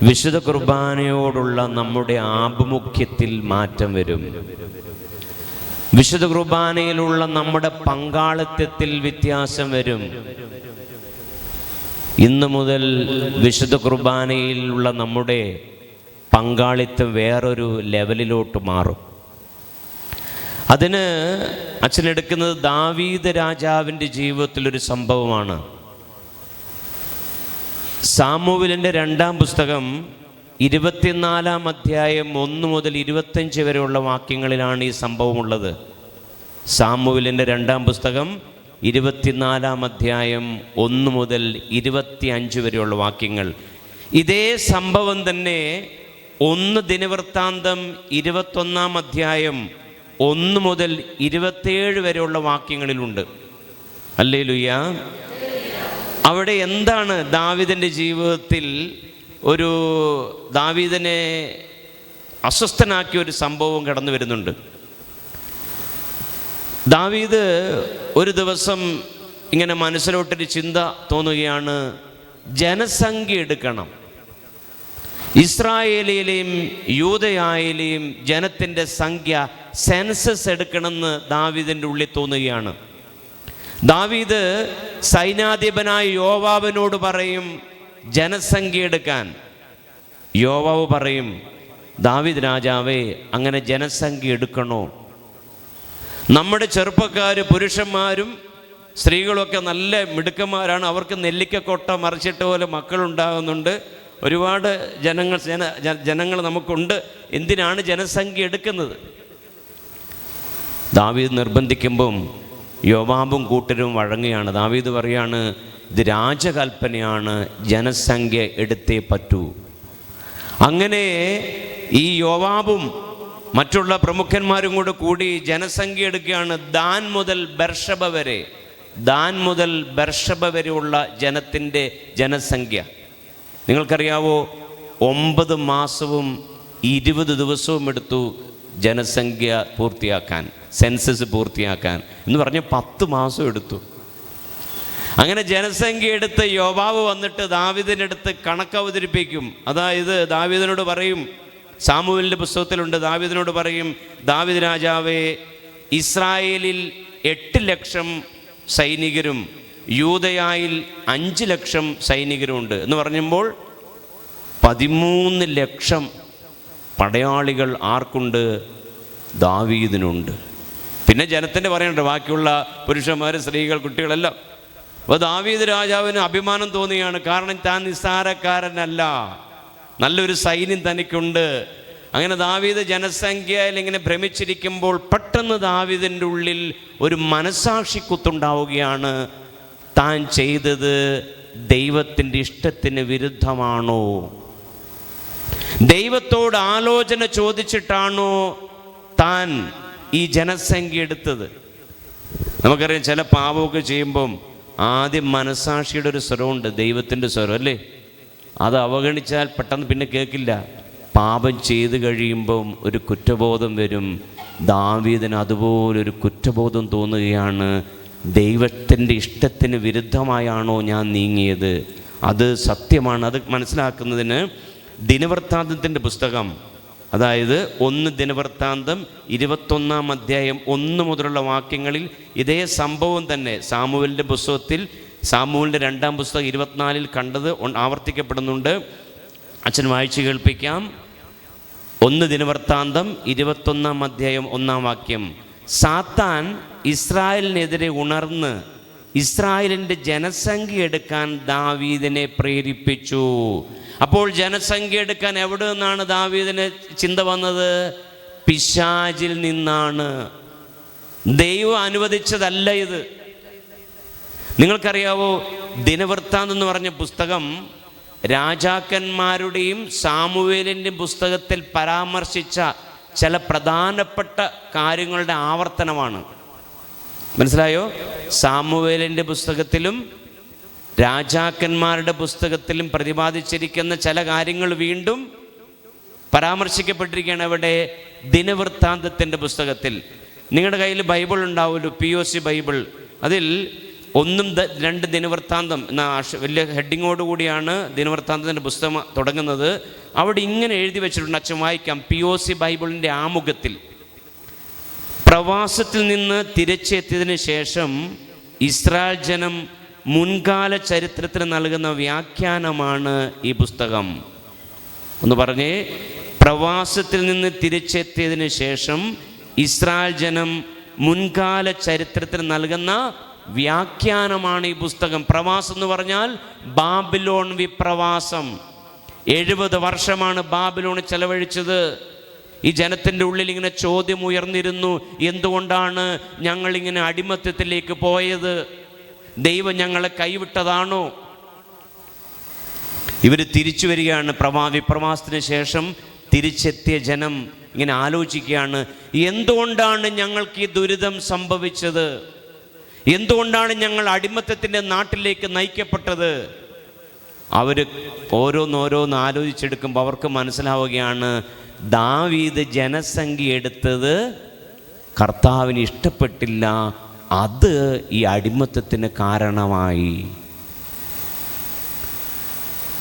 വിശുദ്ധ കുർബാനയോടുള്ള നമ്മുടെ ആഭിമുഖ്യത്തിൽ മാറ്റം വരും. വിശുദ്ധ കുർബാനയിലുള്ള നമ്മുടെ പങ്കാളിത്തത്തിൽ വ്യത്യാസം വരും. ഇന്നു മുതൽ വിശുദ്ധ കുർബാനയിലുള്ള നമ്മുടെ പങ്കാളിത്തം വേറൊരു ലെവലിലോട്ട് മാറും. അതിന് അച്ഛനെടുക്കുന്നത് ദാവീദ് രാജാവിൻ്റെ ജീവിതത്തിലൊരു സംഭവമാണ്. സാമുവേലിൻ്റെ 2-ാം പുസ്തകം 24-ാം അധ്യായം 1 മുതൽ 25 വരെയുള്ള വാക്യങ്ങളിലാണ് ഈ സംഭവമുള്ളത്. സാമുവേലിൻ്റെ 2-ാം പുസ്തകം 24-ാം അധ്യായം 1 മുതൽ 25 വരെയുള്ള വാക്യങ്ങൾ. ഇതേ സംഭവം തന്നെ 1 ദിനവൃത്താന്തം 21-ാം അധ്യായം 1 മുതൽ 27 വരെയുള്ള വാക്യങ്ങളിലുണ്ട്. ഹല്ലേലൂയ. അവിടെ എന്താണ് ദാവീദിൻ്റെ ജീവിതത്തിൽ ഒരു ദാവീദിനെ അസ്വസ്ഥനാക്കിയ ഒരു സംഭവം കടന്നു വരുന്നുണ്ട്. ദാവീദ് ഒരു ദിവസം ഇങ്ങനെ മനസ്സിലോട്ടൊരു ചിന്ത തോന്നുകയാണ്, ജനസംഖ്യ എടുക്കണം, ഇസ്രായേലിലെയും യൂദയായിലെയും ജനത്തിൻ്റെ സംഖ്യ സെൻസസ് എടുക്കണമെന്ന് ദാവീദിൻ്റെ ഉള്ളിൽ തോന്നുകയാണ്. ദാവീദ് സൈന്യാധിപനായ യോവാബിനോട് പറയും ജനസംഖ്യ എടുക്കാൻ. യോവാബ് പറയും, ദാവീദ് രാജാവേ, അങ്ങനെ ജനസംഖ്യ എടുക്കണോ? നമ്മുടെ ചെറുപ്പക്കാർ, പുരുഷന്മാരും സ്ത്രീകളൊക്കെ നല്ല മിടുക്കന്മാരാണ്, അവർക്ക് നെല്ലിക്കക്കൊട്ട മറിച്ചിട്ട് പോലെ മക്കളുണ്ടാകുന്നുണ്ട്, ഒരുപാട് ജനങ്ങൾ നമുക്കുണ്ട്, എന്തിനാണ് ജനസംഖ്യ എടുക്കുന്നത്? ദാവീദ് നിർബന്ധിക്കുമ്പം യോവാബും കൂട്ടരും വഴങ്ങുകയാണ്. ദാവീദ് പറയാണ്, ഇത് രാജകൽപ്പനയാണ്, ജനസംഖ്യ എടുത്തേ പറ്റൂ. അങ്ങനെ ഈ യോവാബും മറ്റുള്ള പ്രമുഖന്മാരും കൂടി ജനസംഖ്യ എടുക്കുകയാണ്. ദാൻ മുതൽ ബർഷബ വരെയുള്ള ജനത്തിൻ്റെ ജനസംഖ്യ നിങ്ങൾക്കറിയാവോ? 9 മാസവും 20 ദിവസവും എടുത്തു ജനസംഖ്യ പൂർത്തിയാക്കാൻ, സെൻസസ് പൂർത്തിയാക്കാൻ എന്ന് പറഞ്ഞ് 10 മാസം എടുത്തു. അങ്ങനെ ജനസംഖ്യ എടുത്ത് യോവാബ് വന്നിട്ട് ദാവീദിൻ്റെ അടുത്ത് കണക്ക് അവതരിപ്പിക്കും. അതായത് ദാവീദിനോട് പറയും, സാമുവേലിൻ്റെ പുസ്തകത്തിലുണ്ട്, ദാവീദിനോട് പറയും, ദാവീദ് രാജാവേ, ഇസ്രായേലിൽ 8 ലക്ഷം സൈനികരും യൂദയായിൽ 5 ലക്ഷം സൈനികരുമുണ്ട് എന്ന് പറയുമ്പോൾ 13 ലക്ഷം പടയാളികൾ ആർക്കുണ്ട്? ദാവീദിനുണ്ട്. പിന്നെ ജനത്തിൻ്റെ പറയണ്ട, ബാക്കിയുള്ള പുരുഷന്മാർ, സ്ത്രീകൾ, കുട്ടികളെല്ലാം. അപ്പോൾ ദാവീദ് രാജാവിന് അഭിമാനം തോന്നുകയാണ്. കാരണം താൻ നിസ്സാരക്കാരനല്ല, നല്ലൊരു സൈന്യം തനിക്കുണ്ട്. അങ്ങനെ ദാവീദ് ജനസംഖ്യയിൽ ഇങ്ങനെ ഭ്രമിച്ചിരിക്കുമ്പോൾ പെട്ടെന്ന് ദാവീദിൻ്റെ ഉള്ളിൽ ഒരു മനസാക്ഷി കുത്തുണ്ടാവുകയാണ്. താൻ ചെയ്തത് ദൈവത്തിൻ്റെ ഇഷ്ടത്തിന് വിരുദ്ധമാണോ? ദൈവത്തോട് ആലോചന ചോദിച്ചിട്ടാണോ താൻ ഈ ജനസംഖ്യ എടുത്തത്? നമുക്കറിയാം, ചില പാപമൊക്കെ ചെയ്യുമ്പം ആദ്യം മനസാക്ഷിയുടെ ഒരു സ്വരമുണ്ട്, ദൈവത്തിൻ്റെ സ്വരം അല്ലേ? അത് അവഗണിച്ചാൽ പെട്ടെന്ന് പിന്നെ കേൾക്കില്ല. പാപം ചെയ്ത് കഴിയുമ്പം ഒരു കുറ്റബോധം വരും. ദാവീദിന് അതുപോലൊരു കുറ്റബോധം തോന്നുകയാണ്. ദൈവത്തിൻ്റെ ഇഷ്ടത്തിന് വിരുദ്ധമായാണോ ഞാൻ നീങ്ങിയത്? അത് സത്യമാണ്. അത് മനസ്സിലാക്കുന്നതിന് ദിനവൃത്താന്തത്തിൻ്റെ പുസ്തകം, അതായത് 1 ദിനവൃത്താന്തം 21-ാം അധ്യായം 1 മുതലുള്ള വാക്യങ്ങളിൽ ഇതേ സംഭവം തന്നെ സാമുവേലിൻ്റെ പുസ്തകത്തിൽ, സാമുവേലിൻ്റെ 2-ാം പുസ്തകം 24-ൽ കണ്ടത് ആവർത്തിക്കപ്പെടുന്നുണ്ട്. അച്ഛൻ വായിച്ചു കേൾപ്പിക്കാം. 1 ദിനവൃത്താന്തം 21-ാം അധ്യായം 1-ാം വാക്യം. സാത്താൻ ഇസ്രായേലിനെതിരെ ഉണർന്ന് ഇസ്രായേലിൻ്റെ ജനസംഖ്യ എടുക്കാൻ ദാവീദിനെ പ്രേരിപ്പിച്ചു. അപ്പോൾ ജനസംഖ്യ എടുക്കാൻ എവിടെ നിന്നാണ് ദാവീദിന് ചിന്ത വന്നത്? പിശാചിൽ നിന്നാണ്. ദൈവം അനുവദിച്ചതല്ല ഇത്. നിങ്ങൾക്കറിയാവോ, ദിനവൃത്താന്തം എന്ന് പറഞ്ഞ പുസ്തകം രാജാക്കന്മാരുടെയും സാമുവേലിൻ്റെയും പുസ്തകത്തിൽ പരാമർശിച്ച ചില പ്രധാനപ്പെട്ട കാര്യങ്ങളുടെ ആവർത്തനമാണ്. മനസ്സിലായോ? സാമുവേലിൻ്റെ പുസ്തകത്തിലും രാജാക്കന്മാരുടെ പുസ്തകത്തിലും പ്രതിപാദിച്ചിരിക്കുന്ന ചില കാര്യങ്ങൾ വീണ്ടും പരാമർശിക്കപ്പെട്ടിരിക്കുകയാണ്. അവിടെ ദിനവൃത്താന്തത്തിൻ്റെ പുസ്തകത്തിൽ. നിങ്ങളുടെ കയ്യിൽ ബൈബിൾ ഉണ്ടാവുമല്ലോ, POC ബൈബിൾ. അതിൽ 2 ദിനവൃത്താന്തം എന്ന വലിയ ഹെഡിങ്ങോടുകൂടിയാണ് ദിനവൃത്താന്തത്തിൻ്റെ പുസ്തകം തുടങ്ങുന്നത്. അവിടെ ഇങ്ങനെ എഴുതി വെച്ചിട്ടുണ്ട്, അച്ഛൻ വായിക്കാം. POC ബൈബിളിൻ്റെ ആമുഖത്തിൽ, പ്രവാസത്തിൽ നിന്ന് തിരിച്ചെത്തിയതിന് ശേഷം ഇസ്രായേൽ ജനം മുൻകാല ചരിത്രത്തിന് നൽകുന്ന വ്യാഖ്യാനമാണ് ഈ പുസ്തകം. ഒന്ന് പറഞ്ഞേ, പ്രവാസത്തിൽ നിന്ന് തിരിച്ചെത്തിയതിന് ശേഷം ഇസ്രായേൽ ജനം മുൻകാല ചരിത്രത്തിന് നൽകുന്ന വ്യാഖ്യാനമാണ് ഈ പുസ്തകം. പ്രവാസം എന്ന് പറഞ്ഞാൽ ബാബിലോൺ വിപ്രവാസം. 70 വർഷമാണ് ബാബിലോൺ ചെലവഴിച്ചത്. ഈ ജനത്തിൻ്റെ ഉള്ളിൽ ഇങ്ങനെ ചോദ്യം ഉയർന്നിരുന്നു, എന്തുകൊണ്ടാണ് ഞങ്ങളിങ്ങനെ അടിമത്തത്തിലേക്ക് പോയത്? ദൈവം ഞങ്ങളെ കൈവിട്ടതാണോ? ഇവർ തിരിച്ചു വരികയാണ്. വിപ്രവാസത്തിന് ശേഷം തിരിച്ചെത്തിയ ജനം ഇങ്ങനെ ആലോചിക്കുകയാണ്, എന്തുകൊണ്ടാണ് ഞങ്ങൾക്ക് ഈ ദുരിതം സംഭവിച്ചത്? എന്തുകൊണ്ടാണ് ഞങ്ങൾ അടിമത്തത്തിൻ്റെ നാട്ടിലേക്ക് നയിക്കപ്പെട്ടത്? അവർ ഓരോന്നോരോന്ന് ആലോചിച്ചെടുക്കുമ്പോൾ അവർക്ക് മനസ്സിലാവുകയാണ്, ദാവീദ് ജനസംഖ്യ എടുത്തത് കർത്താവിന് ഇഷ്ടപ്പെട്ടില്ല, അത് ഈ അടിമത്തത്തിന് കാരണമായി.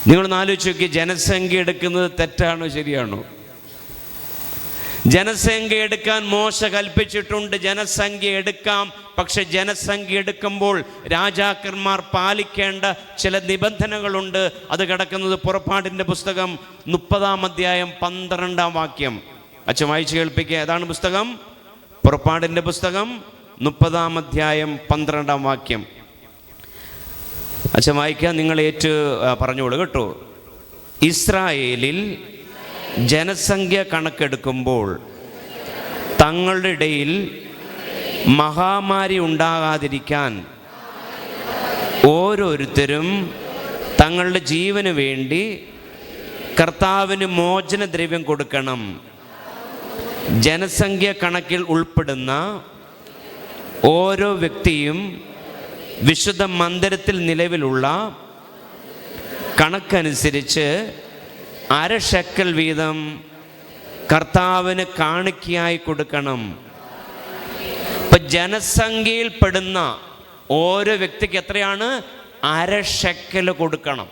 നിങ്ങളൊന്ന് ആലോചിച്ച് നോക്കി, ജനസംഖ്യ എടുക്കുന്നത് തെറ്റാണോ ശരിയാണോ? ജനസംഖ്യ എടുക്കാൻ മോശ കൽപ്പിച്ചിട്ടുണ്ട്. ജനസംഖ്യ എടുക്കാം, പക്ഷെ ജനസംഖ്യ എടുക്കുമ്പോൾ രാജാക്കന്മാർ പാലിക്കേണ്ട ചില നിബന്ധനകളുണ്ട്. അത് കിടക്കുന്നത് പുറപ്പാടിൻ്റെ പുസ്തകം 30-ാം അധ്യായം 12-ാം വാക്യം. അച്ഛൻ വായിച്ച് കേൾപ്പിക്കുക. ഏതാണ് പുസ്തകം? പുറപ്പാടിൻ്റെ പുസ്തകം 30-ാം അധ്യായം 12-ാം വാക്യം. അച്ഛൻ വായിക്കുക, നിങ്ങൾ പറഞ്ഞോളൂ കേട്ടോ. ഇസ്രായേലിൽ ജനസംഖ്യ കണക്കെടുക്കുമ്പോൾ തങ്ങളുടെ ഇടയിൽ മഹാമാരി ഉണ്ടാകാതിരിക്കാൻ ഓരോരുത്തരും തങ്ങളുടെ ജീവന് വേണ്ടി കർത്താവിന് മോചനദ്രവ്യം കൊടുക്കണം. ജനസംഖ്യ കണക്കിൽ ഉൾപ്പെടുന്ന ഓരോ വ്യക്തിയും വിശുദ്ധ മന്ദിരത്തിൽ നിലവിലുള്ള കണക്കനുസരിച്ച് 1/2 ഷെക്കൽ വീതം കർത്താവിന് കാണിക്കയായി കൊടുക്കണം. ഇപ്പം ജനസംഖ്യയിൽപ്പെടുന്ന ഓരോ വ്യക്തിക്ക് എത്രയാണ്? 1/2 ഷെക്കൽ കൊടുക്കണം.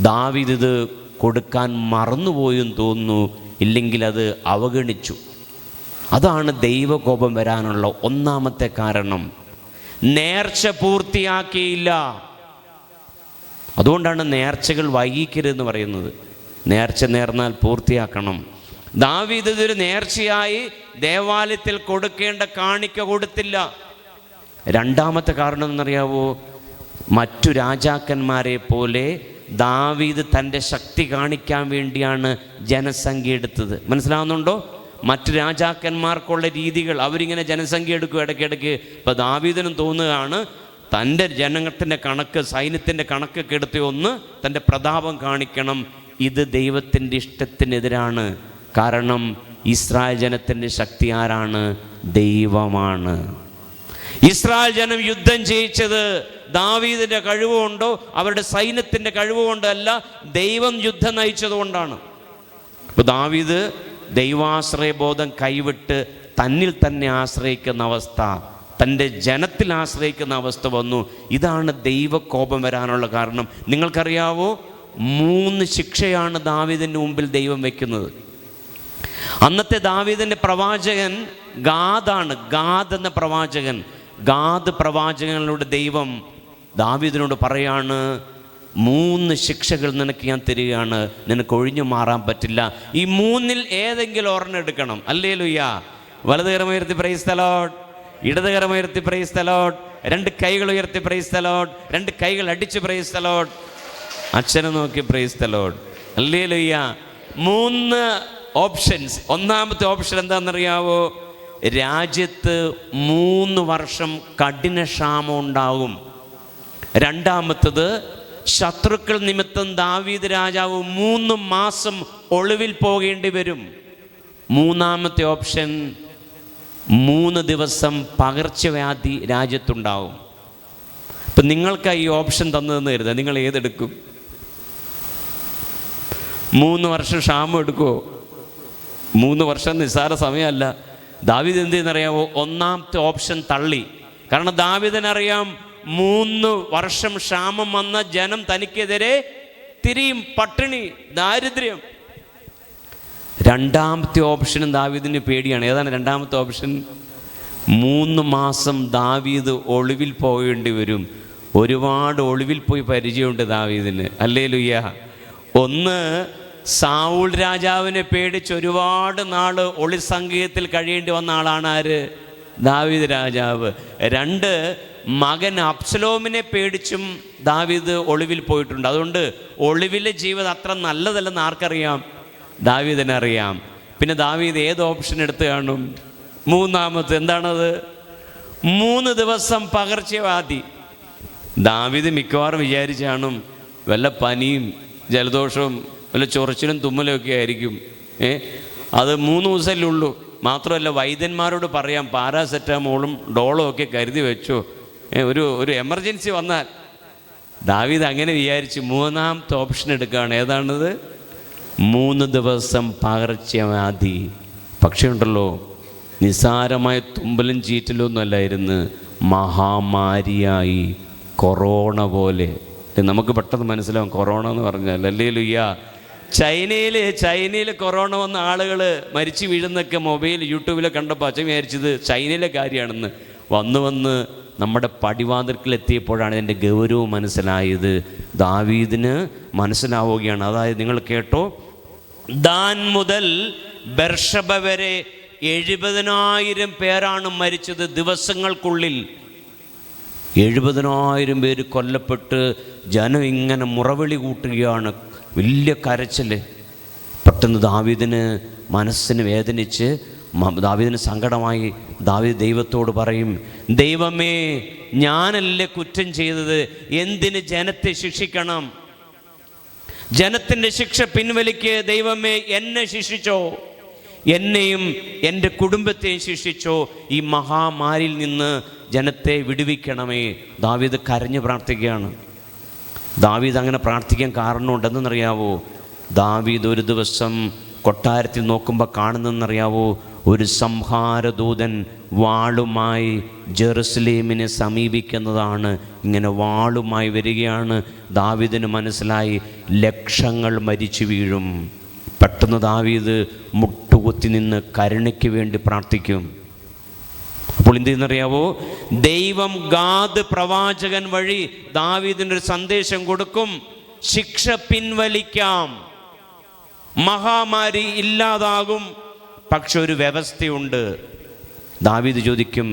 ദാവീദ് ഇത് കൊടുക്കാൻ മറന്നുപോയെന്ന് തോന്നുന്നു, ഇല്ലെങ്കിൽ അത് അവഗണിച്ചു. അതാണ് ദൈവകോപം വരാനുള്ള ഒന്നാമത്തെ കാരണം. നേർച്ച പൂർത്തിയാക്കിയില്ല. അതുകൊണ്ടാണ് നേർച്ചകൾ വൈകിക്കരുതെന്ന് പറയുന്നത്. നേർച്ച നേർന്നാൽ പൂർത്തിയാക്കണം. ദാവീദ് ഇതൊരു നേർച്ചയായി ദേവാലയത്തിൽ കൊടുക്കേണ്ട കാണിക്ക കൊടുത്തില്ല. രണ്ടാമത്തെ കാരണം എന്നറിയാവോ? മറ്റു രാജാക്കന്മാരെ പോലെ ദാവീദ് തൻ്റെ ശക്തി കാണിക്കാൻ വേണ്ടിയാണ് ജനസംഖ്യ എടുത്തത്. മനസ്സിലാവുന്നുണ്ടോ? മറ്റു രാജാക്കന്മാർക്കുള്ള രീതികൾ, അവരിങ്ങനെ ജനസംഖ്യ എടുക്കും ഇടയ്ക്കിടയ്ക്ക്. ഇപ്പോൾ ദാവീദിനും തോന്നുകയാണ് തൻ്റെ ജനത്തിൻ്റെ കണക്ക്, സൈന്യത്തിൻ്റെ കണക്കൊക്കെ എടുത്ത് ഒന്ന് തൻ്റെ പ്രതാപം കാണിക്കണം. ഇത് ദൈവത്തിൻ്റെ ഇഷ്ടത്തിനെതിരാണ്. കാരണം ഇസ്രായേൽ ജനത്തിൻ്റെ ശക്തി ആരാണ്? ദൈവമാണ്. ഇസ്രായേൽ ജനം യുദ്ധം ജയിച്ചത് ദാവീദിൻ്റെ കഴിവുകൊണ്ടോ അവരുടെ സൈന്യത്തിൻ്റെ കഴിവുകൊണ്ടോ അല്ല, ദൈവം യുദ്ധം നയിച്ചതുകൊണ്ടാണ്. ഇപ്പോൾ ദാവീദ് ദൈവാശ്രയബോധം കൈവിട്ട് തന്നിൽ തന്നെ ആശ്രയിക്കുന്ന അവസ്ഥ, തൻ്റെ ജനത്തിൽ ആശ്രയിക്കുന്ന അവസ്ഥ വന്നു. ഇതാണ് ദൈവകോപം വരാനുള്ള കാരണം. നിങ്ങൾക്കറിയാവോ, 3 ശിക്ഷയാണ് ദാവീദിൻ്റെ മുമ്പിൽ ദൈവം വയ്ക്കുന്നത്. അന്നത്തെ ദാവീദിൻ്റെ പ്രവാചകൻ ഗാദാണ്. ഗാദ് എന്ന പ്രവാചകൻ, ഗാദ് പ്രവാചകനിലൂടെ ദൈവം ദാവീദിനോട് പറയാണ്, 3 ശിക്ഷകൾ നിനക്ക് ഞാൻ തരികയാണ്, നിനക്ക് ഒഴിഞ്ഞു മാറാൻ പറ്റില്ല. ഈ 3-ൽ ഏതെങ്കിലും ഒരെണ്ണം എടുക്കണം. ഹല്ലേലൂയ. വലതുകരം ഉയർത്തി പ്രൈസ് ദി ലോർഡ്, ഇടതുകരം ഉയർത്തി പ്രൈസ് ദി ലോർഡ്, 2 കൈകൾ ഉയർത്തി പ്രൈസ് ദി ലോർഡ്, 2 കൈകൾ അടിച്ച് പ്രൈസ് ദി ലോർഡ്, അച്ഛനെ നോക്കി praise the Lord. Hallelujah. 3 options. ഒന്നാമത്തെ ഓപ്ഷൻ എന്താണെന്നറിയാവോ? രാജ്യത്ത് 3 വർഷം കഠിന ക്ഷാമം ഉണ്ടാകും. രണ്ടാമത്തത്, ശത്രുക്കൾ നിമിത്തം ദാവീദ് രാജാവ് 3 മാസം ഒളിവിൽ പോകേണ്ടി വരും. മൂന്നാമത്തെ ഓപ്ഷൻ, 3 ദിവസം പകർച്ചവ്യാധി രാജ്യത്തുണ്ടാവും. ഇപ്പം നിങ്ങൾക്ക് ഈ ഓപ്ഷൻ തന്നതെന്ന് കരുതുക, നിങ്ങൾ ഏതെടുക്കും? 3 വർഷം ക്ഷാമം എടുക്കുമോ? 3 വർഷം നിസ്സാര സമയമല്ല. ദാവീദ് എന്ത് ചെയ്യുന്നറിയാമോ? ഒന്നാമത്തെ ഓപ്ഷൻ തള്ളി. കാരണം ദാവീദിനറിയാം 3 വർഷം ക്ഷാമം വന്ന ജനം തനിക്കെതിരെ തിരിയും. പട്ടിണി, ദാരിദ്ര്യം. രണ്ടാമത്തെ ഓപ്ഷനും ദാവീദിന് പേടിയാണ്. ഏതാണ് രണ്ടാമത്തെ ഓപ്ഷൻ? 3 മാസം ദാവീദ് ഒളിവിൽ പോകേണ്ടി വരും. ഒരുപാട് ഒളിവിൽ പോയി പരിചയമുണ്ട് ദാവീദിന്. ഹല്ലേലൂയ. ഒന്ന്, സാവൂൾ രാജാവിനെ പേടിച്ച് ഒരുപാട് നാള് ഒളിസങ്കേതത്തിൽ കഴിയേണ്ടി വന്ന ആളാണ് ആര്? ദാവീദ് രാജാവ്. 2, മകൻ അബ്സലോമിനെ പേടിച്ചും ദാവീദ് ഒളിവിൽ പോയിട്ടുണ്ട്. അതുകൊണ്ട് ഒളിവിലെ ജീവിതം അത്ര നല്ലതല്ലെന്ന് ആർക്കറിയാം? ദാവീദിനറിയാം. പിന്നെ ദാവീദ് ഏത് ഓപ്ഷൻ എടുത്ത് കാണും? മൂന്നാമത് എന്താണത്? 3 ദിവസം പകർച്ചവ്യാധി. ദാവീദ് മിക്കവാറും വിചാരിച്ച് കാണും വല്ല പനിയും ജലദോഷവും വല്ല ചൊറിച്ചിലും തുമ്മലും ഒക്കെ ആയിരിക്കും. അത് 3 ദിവസമല്ലേ ഉള്ളൂ. മാത്രമല്ല വൈദ്യന്മാരോട് പറയാം പാരാസെറ്റമോളും ഡോളും ഒക്കെ കരുതി വെച്ചോ, ഒരു എമർജൻസി വന്നാൽ. ദാവീദ് അങ്ങനെ വിചാരിച്ച് മൂന്നാമത്തെ ഓപ്ഷൻ എടുക്കുകയാണ്. ഏതാണത്? 3 ദിവസം പകർച്ചവ്യാധി. പക്ഷേ ഉണ്ടല്ലോ, നിസ്സാരമായ തുമ്പലും ചീറ്റലും ഒന്നും അല്ലായിരുന്നു, മഹാമാരിയായി, കൊറോണ പോലെ. നമുക്ക് പെട്ടെന്ന് മനസ്സിലാവും കൊറോണ എന്ന് പറഞ്ഞാൽ. ഹല്ലേലൂയ. ചൈനയിൽ കൊറോണ വന്ന ആളുകൾ മരിച്ചു വീഴുന്നൊക്കെ മൊബൈൽ യൂട്യൂബിലൊക്കെ കണ്ടപ്പോൾ അച്ഛൻ വിചാരിച്ചത് ചൈനയിലെ കാര്യമാണെന്ന്. വന്ന് നമ്മുടെ പടിവാതിൽക്കലെത്തിയപ്പോഴാണ് ഇതിൻ്റെ ഗൗരവം മനസ്സിലായത്. ദാവീദിന് മനസ്സിലാവുകയാണ്. അതായത് നിങ്ങൾ കേട്ടോ, ദാൻ മുതൽ ബെർഷബ വരെ 70,000 പേരാണ് മരിച്ചത് ദിവസങ്ങൾക്കുള്ളിൽ. 70,000 പേര് കൊല്ലപ്പെട്ട് ജനം ഇങ്ങനെ മുറവിളി കൂട്ടുകയാണ്, വലിയ കരച്ചിൽ. പെട്ടെന്ന് ദാവീദിന് മനസ്സിന് വേദനിച്ച്, ദാവീദിന് സങ്കടമായി. ദാവീദ് ദൈവത്തോട് പറയും, ദൈവമേ, ഞാനല്ലേ കുറ്റം ചെയ്തത്, എന്തിന് ജനത്തെ ശിക്ഷിക്കണം? ജനത്തിൻ്റെ ശിക്ഷ പിൻവലിക്ക് ദൈവമേ, എന്നെ ശിക്ഷിച്ചോ, എന്നെയും എൻ്റെ കുടുംബത്തെയും ശിക്ഷിച്ചോ, ഈ മഹാമാരിയിൽ നിന്ന് ജനത്തെ വിടുവിക്കണമേ. ദാവീദ് കരഞ്ഞ് പ്രാർത്ഥിക്കുകയാണ്. ദാവീദ് അങ്ങനെ പ്രാർത്ഥിക്കാൻ കാരണമുണ്ടെന്നറിയാവോ? ദാവീദ് ഒരു ദിവസം കൊട്ടാരത്തിൽ നോക്കുമ്പോൾ കാണുന്നതെന്നറിയാവോ? ഒരു സംഹാരദൂതൻ വാളുമായി ജെറുസലേമിനെ സമീപിക്കുന്നതാണ്. ഇങ്ങനെ വാളുമായി വരികയാണ്. ദാവീദിന് മനസ്സിലായി ലക്ഷങ്ങൾ മരിച്ചു വീഴും. പെട്ടെന്ന് ദാവീദ് മുട്ടുകുത്തി നിന്ന് കരുണയ്ക്ക് വേണ്ടി പ്രാർത്ഥിക്കും. അപ്പോൾ എന്ത് ചെയ്യുന്നറിയാവോ? ദൈവം ഗാദ് പ്രവാചകൻ വഴി ദാവീദിനൊരു സന്ദേശം കൊടുക്കും, ശിക്ഷ പിൻവലിക്കാം, മഹാമാരി ഇല്ലാതാകും, പക്ഷെ ഒരു വ്യവസ്ഥയുണ്ട്. ദാവീദ് ചോദിക്കും,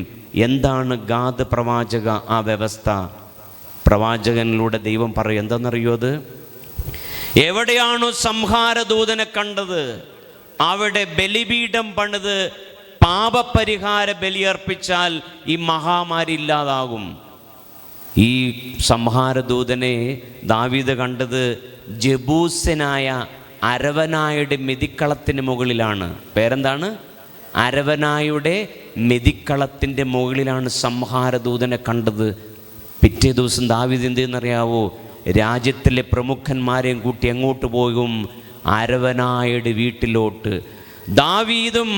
എന്താണ് ഗാദ് പ്രവാചക ആ വ്യവസ്ഥ? പ്രവാചകനിലൂടെ ദൈവം പറയും, എന്താണെന്നറിയോ? അത് എവിടെയാണോ സംഹാരദൂതനെ കണ്ടത് അവിടെ ബലിപീഠം പണിത് പാപപരിഹാര ബലിയർപ്പിച്ചാൽ ഈ മഹാമാരി ഇല്ലാതാകും. ഈ സംഹാരദൂതനെ ദാവീദ് കണ്ടത് ജബൂസ്യനായ അരവനായുടെ മെതിക്കളത്തിന് മുകളിലാണ്. പേരെന്താണ്? അരവനായുടെ മെതിക്കളത്തിൻ്റെ മുകളിലാണ് സംഹാരദൂതനെ കണ്ടത്. പിറ്റേ ദിവസം ദാവീദ് എന്ത് ചെയ്യുന്നറിയാവോ? രാജ്യത്തിലെ പ്രമുഖന്മാരെയും കൂട്ടി എങ്ങോട്ട് പോകും? അരവനായുടെ വീട്ടിലോട്ട്. ദാവീദും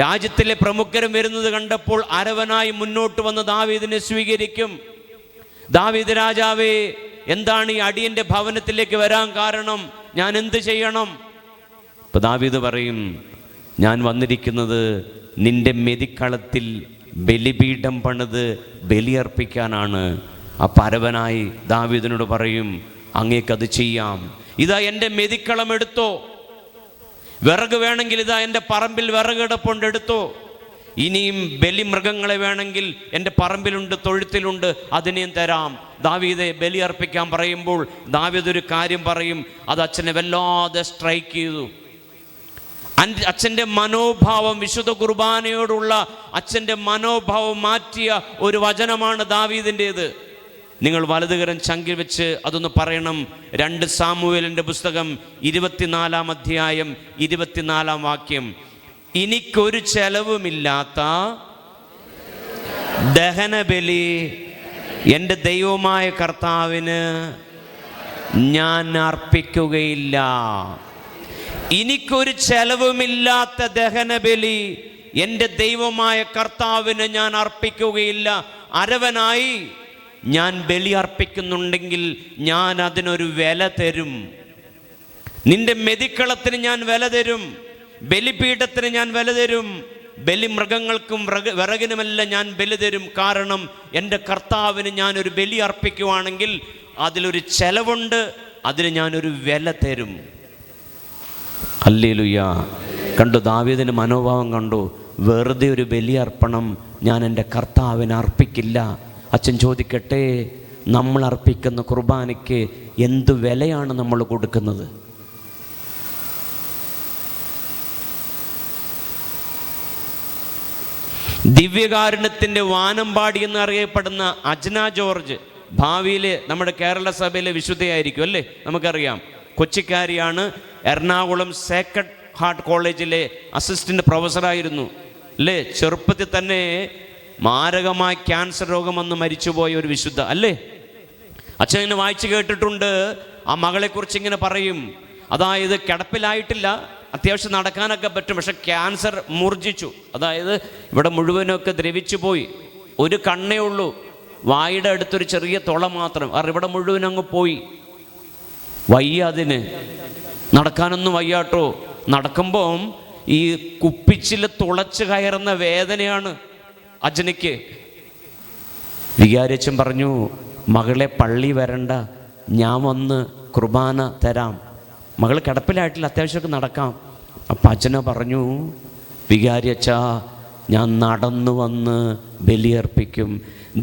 രാജ്യത്തിലെ പ്രമുഖരും വരുന്നത് കണ്ടപ്പോൾ അരവനായി മുന്നോട്ട് വന്ന് ദാവീദിനെ സ്വീകരിക്കും. ദാവീദ് രാജാവേ, എന്താണ് ഈ അടിയൻ്റെ ഭവനത്തിലേക്ക് വരാൻ കാരണം? ഞാൻ എന്ത് ചെയ്യണം? അപ്പോൾ ദാവീദ് പറയും, ഞാൻ വന്നിരിക്കുന്നത് നിന്റെ മെതിക്കളത്തിൽ ബലിപീഠം പണിത് ബലിയർപ്പിക്കാനാണ്. അപ്പം അരവനായി ദാവീദിനോട് പറയും, അങ്ങേക്കത് ചെയ്യാം. ഇതാ എൻ്റെ മെതിക്കളം എടുത്തോ, വിറക് വേണമെങ്കിൽ ഇതാ എൻ്റെ പറമ്പിൽ വിറകെടുപ്പുണ്ട്, എടുത്തോ. ഇനിയും ബലിമൃഗങ്ങളെ വേണമെങ്കിൽ എൻ്റെ പറമ്പിലുണ്ട്, തൊഴുത്തിലുണ്ട്, അതിനെയും തരാം. ദാവീദെ ബലി അർപ്പിക്കാൻ പറയുമ്പോൾ ദാവീദ് ഒരു കാര്യം പറയും, അത് അച്ഛനെ വല്ലാതെ സ്ട്രൈക്ക് ചെയ്തു. അച്ഛൻ്റെ മനോഭാവം, വിശുദ്ധ കുർബാനയോടുള്ള അച്ഛൻ്റെ മനോഭാവം മാറ്റിയ ഒരു വചനമാണ് ദാവീദിൻ്റേത്. നിങ്ങൾ വലതുകരം ചങ്കിൽ വെച്ച് അതൊന്ന് പറയണം. 2 സാമുവേലിൻ്റെ പുസ്തകം 24-ാം അധ്യായം 24-ാം വാക്യം. എനിക്കൊരു ചെലവുമില്ലാത്ത ദഹനബലി എൻ്റെ ദൈവമായ കർത്താവിന് ഞാൻ അർപ്പിക്കുകയില്ല. എനിക്കൊരു ചെലവുമില്ലാത്ത ദഹനബലി എൻ്റെ ദൈവമായ കർത്താവിന് ഞാൻ അർപ്പിക്കുകയില്ല. അരവനായി ഞാൻ ബലി അർപ്പിക്കുന്നുണ്ടെങ്കിൽ ഞാൻ അതിനൊരു വില തരും. നിന്റെ മെതിക്കളത്തിന് ഞാൻ വില തരും, ബലിപീഠത്തിന് ഞാൻ വില തരും, ബലിമൃഗങ്ങൾക്കും വിറകിനുമെല്ലാം ഞാൻ ബലി തരും. കാരണം എൻ്റെ കർത്താവിന് ഞാനൊരു ബലി അർപ്പിക്കുവാണെങ്കിൽ അതിലൊരു ചെലവുണ്ട്, അതിന് ഞാനൊരു വില തരും. ഹല്ലേലൂയ. കണ്ടു, ദാവീദിൻ്റെ മനോഭാവം കണ്ടു. വെറുതെ ഒരു ബലി അർപ്പണം ഞാൻ എൻ്റെ കർത്താവിന് അർപ്പിക്കില്ല. അച്ഛൻ ചോദിക്കട്ടെ, നമ്മൾ അർപ്പിക്കുന്ന കുർബാനയ്ക്ക് എന്ത് വിലയാണ് നമ്മൾ കൊടുക്കുന്നത്? ദിവ്യകാരുണ്യത്തിൻ്റെ വാനമ്പാടി എന്നറിയപ്പെടുന്ന അജ്ന ജോർജ് ഭാവിയിൽ നമ്മുടെ കേരള സഭയിലെ വിശുദ്ധയായിരിക്കും അല്ലേ? നമുക്കറിയാം, കൊച്ചിക്കാരിയാണ്. എറണാകുളം സേക്രഡ് ഹാർട്ട് കോളേജിലെ അസിസ്റ്റൻ്റ് പ്രൊഫസറായിരുന്നു അല്ലേ? ചെറുപ്പത്തിൽ തന്നെ മാരകമായ ക്യാൻസർ രോഗം വന്ന് മരിച്ചുപോയ ഒരു വിശുദ്ധ അല്ലേ? അച്ഛൻ ഇങ്ങനെ വായിച്ചു കേട്ടിട്ടുണ്ട്. ആ മകളെക്കുറിച്ച് ഇങ്ങനെ പറയും, അതായത് കിടപ്പിലായിട്ടില്ല, അത്യാവശ്യം നടക്കാനൊക്കെ പറ്റും, പക്ഷെ ക്യാൻസർ മൂർജിച്ചു. അതായത് ഇവിടെ മുഴുവനൊക്കെ ദ്രവിച്ചു പോയി. ഒരു കണ്ണേ ഉള്ളൂ, വായുടെ അടുത്തൊരു ചെറിയ തുള മാത്രം. കാരണം ഇവിടെ മുഴുവൻ അങ്ങ് പോയി. വയ്യ, അതിന് നടക്കാനൊന്നും വയ്യാട്ടോ. നടക്കുമ്പം ഈ കുപ്പിച്ചിൽ തുളച്ച് കയറുന്ന വേദനയാണ് അജ്നയ്ക്ക്. വികാരിയച്ഛൻ പറഞ്ഞു, മകളെ പള്ളി വരണ്ട, ഞാൻ വന്ന് കുർബാന തരാം. മകൾ കിടപ്പിലായിട്ടില്ല, അത്യാവശ്യമൊക്കെ നടക്കാം. അപ്പം അച്ഛനെ പറഞ്ഞു, വികാരിയച്ഛാ, ഞാൻ നടന്നു വന്ന് ബലിയർപ്പിക്കും,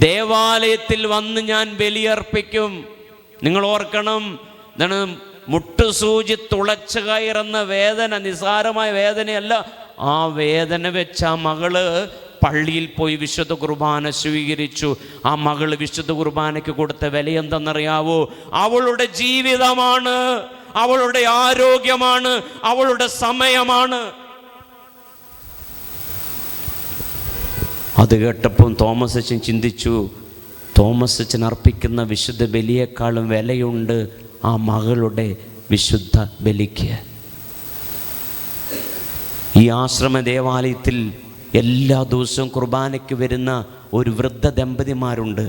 ദേവാലയത്തിൽ വന്ന് ഞാൻ ബലിയർപ്പിക്കും. നിങ്ങൾ ഓർക്കണം, എന്താണ്, മുട്ടുസൂചി തുളച്ച് കയറുന്ന വേദന നിസാരമായ വേദനയല്ല. ആ വേദന വെച്ച ആ മകള് പള്ളിയിൽ പോയി വിശുദ്ധ കുർബാന സ്വീകരിച്ചു. ആ മകള് വിശുദ്ധ കുർബാനയ്ക്ക് കൊടുത്ത വില എന്തെന്നറിയാവോ? അവളുടെ ജീവിതമാണ്, അവളുടെ ആരോഗ്യമാണ്, അവളുടെ സമയമാണ്. അത് കേട്ടപ്പോൾ തോമസ് അച്ഛൻ ചിന്തിച്ചു, തോമസ് അച്ഛൻ അർപ്പിക്കുന്ന വിശുദ്ധ ബലിയേക്കാളും വിലയുണ്ട് ആ മകളുടെ വിശുദ്ധ ബലിക്ക്. ഈ ആശ്രമ ദേവാലയത്തിൽ എല്ലാ ദിവസവും കുർബാനയ്ക്ക് വരുന്ന ഒരു വൃദ്ധ ദമ്പതിമാരുണ്ട്.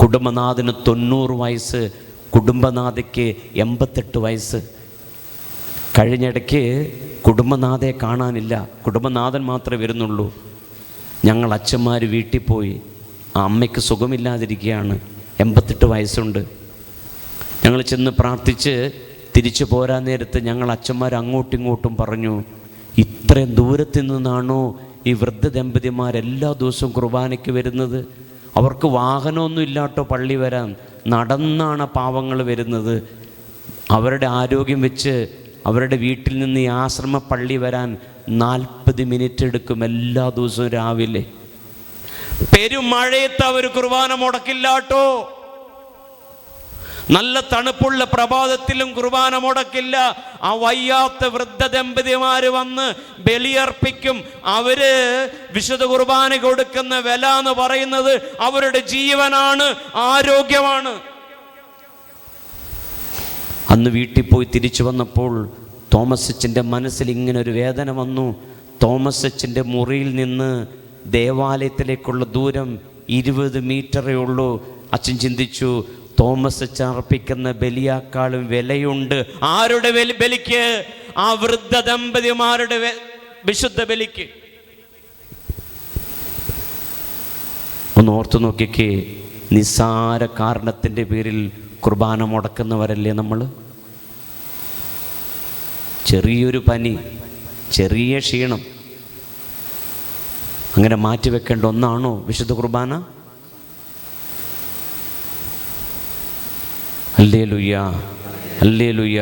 കുടുംബനാഥന് 90 വയസ്സ്, കുടുംബനാഥയ്ക്ക് 88 വയസ്സ്. കഴിഞ്ഞിടയ്ക്ക് കുടുംബനാഥയെ കാണാനില്ല, കുടുംബനാഥൻ മാത്രമേ വരുന്നുള്ളൂ. ഞങ്ങൾ അച്ഛന്മാർ വീട്ടിൽ പോയി. ആ അമ്മയ്ക്ക് സുഖമില്ലാതിരിക്കുകയാണ്, 88 വയസ്സുണ്ട്. ഞങ്ങൾ ചെന്ന് പ്രാർത്ഥിച്ച് തിരിച്ചു പോരാൻ നേരത്ത് ഞങ്ങൾ അച്ഛന്മാർ അങ്ങോട്ടും ഇങ്ങോട്ടും പറഞ്ഞു, ഇത്രയും ദൂരത്തിൽ നിന്നാണോ ഈ വൃദ്ധ ദമ്പതിമാരെല്ലാ ദിവസവും കുർബാനയ്ക്ക് വരുന്നത്? അവർക്ക് വാഹനമൊന്നും ഇല്ലാട്ടോ പള്ളി വരാൻ, നടന്നാണ് പാവങ്ങൾ വരുന്നത്. അവരുടെ ആരോഗ്യം വെച്ച് അവരുടെ വീട്ടിൽ നിന്ന് ഈ ആശ്രമ പള്ളി വരാൻ 40 മിനിറ്റ് എടുക്കും എല്ലാ ദിവസവും രാവിലെ. പെരുമഴയത്ത് അവർ കുർബാന മുടക്കില്ലാട്ടോ. നല്ല തണുപ്പുള്ള പ്രഭാതത്തിലും കുർബാന മുടക്കില്ല. ആ വയ്യാത്ത വൃദ്ധ ദമ്പതിമാര് വന്ന് ബലിയർപ്പിക്കും. അവര് വിശുദ്ധ കുർബാന കൊടുക്കുന്ന വില എന്ന് പറയുന്നത് അവരുടെ ജീവനാണ്, ആരോഗ്യമാണ്. അന്ന് വീട്ടിൽ പോയി തിരിച്ചു വന്നപ്പോൾ തോമസ് അച്ഛൻ്റെ മനസ്സിൽ ഇങ്ങനെ ഒരു വേദന വന്നു. തോമസ് അച്ഛൻ്റെ മുറിയിൽ നിന്ന് ദേവാലയത്തിലേക്കുള്ള ദൂരം 20 മീറ്ററേ ഉള്ളൂ. അച്ഛൻ ചിന്തിച്ചു, തോമസ് അച്ഛൻ അർപ്പിക്കുന്ന ബലിയേക്കാളും വിലയുണ്ട് ആരുടെ ബലിക്ക്? ആ വൃദ്ധ ദമ്പതിമാരുടെ വിശുദ്ധ ബലിക്ക്. ഒന്ന് ഓർത്തു നോക്കിക്കേ, നിസ്സാര കാരണത്തിൻ്റെ പേരിൽ കുർബാന മുടക്കുന്നവരല്ലേ നമ്മൾ? ചെറിയൊരു പനി, ചെറിയ ക്ഷീണം, അങ്ങനെ മാറ്റിവെക്കേണ്ട ഒന്നാണോ വിശുദ്ധ കുർബാന? Hallelujah, hallelujah.